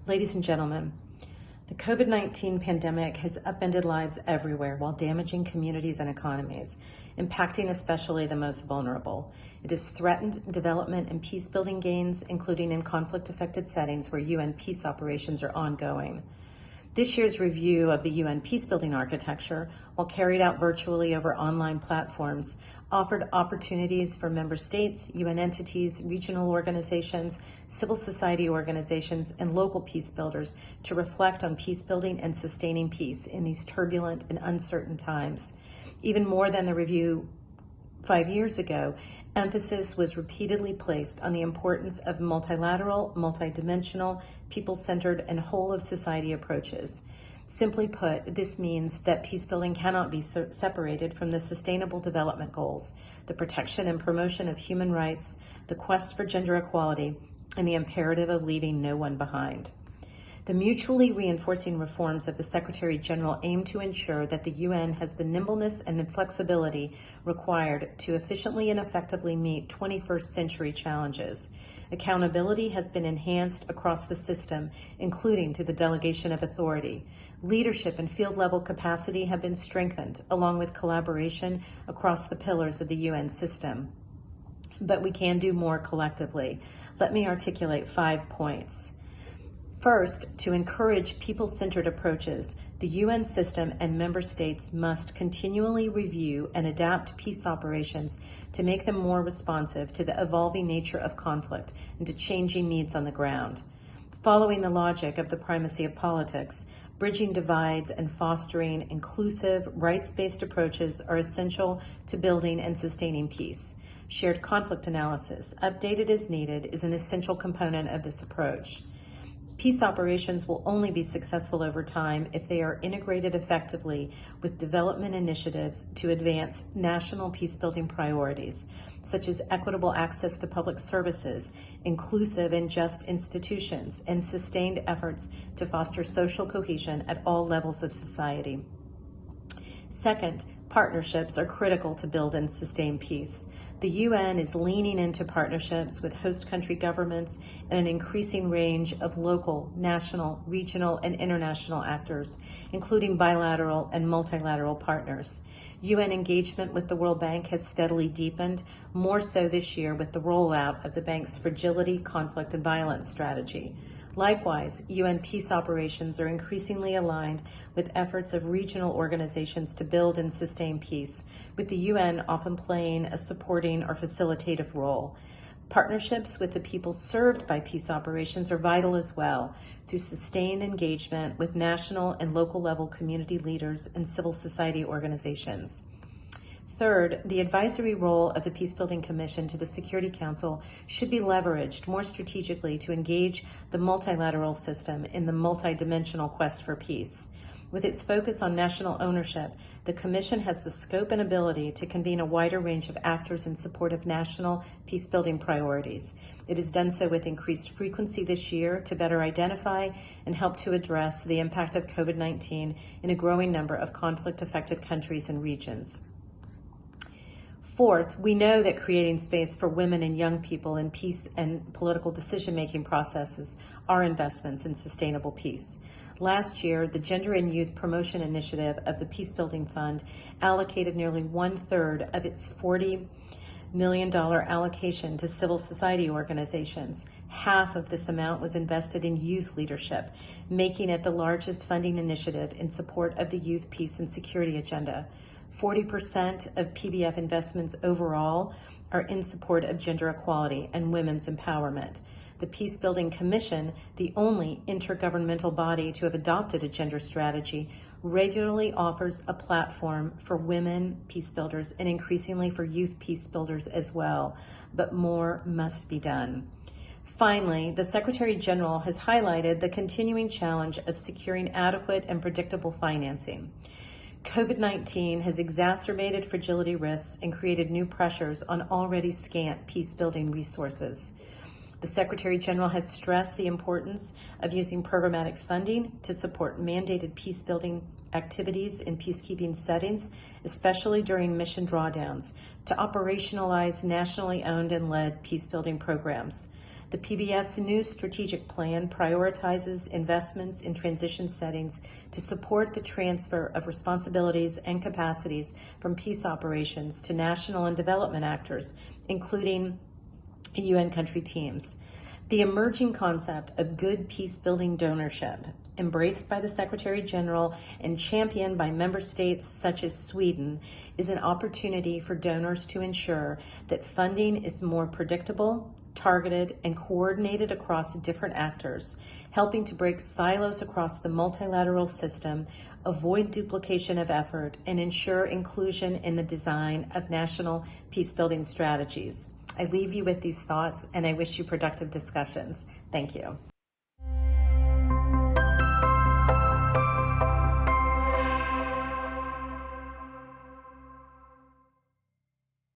Ladies and gentlemen, the COVID-19 pandemic has upended lives everywhere while damaging communities and economies, impacting especially the most vulnerable. It has threatened development and peace-building gains, including in conflict-affected settings where UN peace operations are ongoing. This year's review of the UN peacebuilding architecture, while carried out virtually over online platforms, offered opportunities for member states, UN entities, regional organizations, civil society organizations, and local peace builders to reflect on peacebuilding and sustaining peace in these turbulent and uncertain times. Even more than the review 5 years ago, emphasis was repeatedly placed on the importance of multilateral, multidimensional, people-centered, and whole-of-society approaches. Simply put, this means that peacebuilding cannot be separated from the Sustainable Development Goals, the protection and promotion of human rights, the quest for gender equality, and the imperative of leaving no one behind. The mutually reinforcing reforms of the Secretary General aim to ensure that the UN has the nimbleness and flexibility required to efficiently and effectively meet 21st century challenges. Accountability has been enhanced across the system, including through the delegation of authority. Leadership and field-level capacity have been strengthened, along with collaboration across the pillars of the UN system. But we can do more collectively. Let me articulate 5 points. First, to encourage people-centered approaches, the UN system and member states must continually review and adapt peace operations to make them more responsive to the evolving nature of conflict and to changing needs on the ground. Following the logic of the primacy of politics, bridging divides and fostering inclusive, rights-based approaches are essential to building and sustaining peace. Shared conflict analysis, updated as needed, is an essential component of this approach. Peace operations will only be successful over time if they are integrated effectively with development initiatives to advance national peacebuilding priorities, such as equitable access to public services, inclusive and just institutions, and sustained efforts to foster social cohesion at all levels of society. Second, partnerships are critical to build and sustain peace. The UN is leaning into partnerships with host country governments and an increasing range of local, national, regional, and international actors, including bilateral and multilateral partners. UN engagement with the World Bank has steadily deepened, more so this year with the rollout of the bank's Fragility, Conflict, and Violence strategy. Likewise, UN peace operations are increasingly aligned with efforts of regional organizations to build and sustain peace, with the UN often playing a supporting or facilitative role. Partnerships with the people served by peace operations are vital as well, through sustained engagement with national and local level community leaders and civil society organizations. Third, the advisory role of the Peacebuilding Commission to the Security Council should be leveraged more strategically to engage the multilateral system in the multidimensional quest for peace. With its focus on national ownership, the Commission has the scope and ability to convene a wider range of actors in support of national peacebuilding priorities. It has done so with increased frequency this year to better identify and help to address the impact of COVID-19 in a growing number of conflict-affected countries and regions. Fourth, we know that creating space for women and young people in peace and political decision-making processes are investments in sustainable peace. Last year, the Gender and Youth Promotion Initiative of the Peacebuilding Fund allocated nearly 1/3 of its $40 million allocation to civil society organizations. Half of this amount was invested in youth leadership, making it the largest funding initiative in support of the youth peace and security agenda. 40% of PBF investments overall are in support of gender equality and women's empowerment. The Peacebuilding Commission, the only intergovernmental body to have adopted a gender strategy, regularly offers a platform for women peacebuilders and increasingly for youth peacebuilders as well, but more must be done. Finally, the Secretary General has highlighted the continuing challenge of securing adequate and predictable financing. COVID-19 has exacerbated fragility risks and created new pressures on already scant peace-building resources. The Secretary General has stressed the importance of using programmatic funding to support mandated peace-building activities in peacekeeping settings, especially during mission drawdowns, to operationalize nationally owned and led peacebuilding programs. The PBF's new strategic plan prioritizes investments in transition settings to support the transfer of responsibilities and capacities from peace operations to national and development actors, including UN country teams. The emerging concept of good peace-building donorship, embraced by the Secretary General and championed by member states such as Sweden, is an opportunity for donors to ensure that funding is more predictable, targeted, and coordinated across different actors, helping to break silos across the multilateral system, avoid duplication of effort, and ensure inclusion in the design of national peace-building strategies. I leave you with these thoughts, and I wish you productive discussions. Thank you.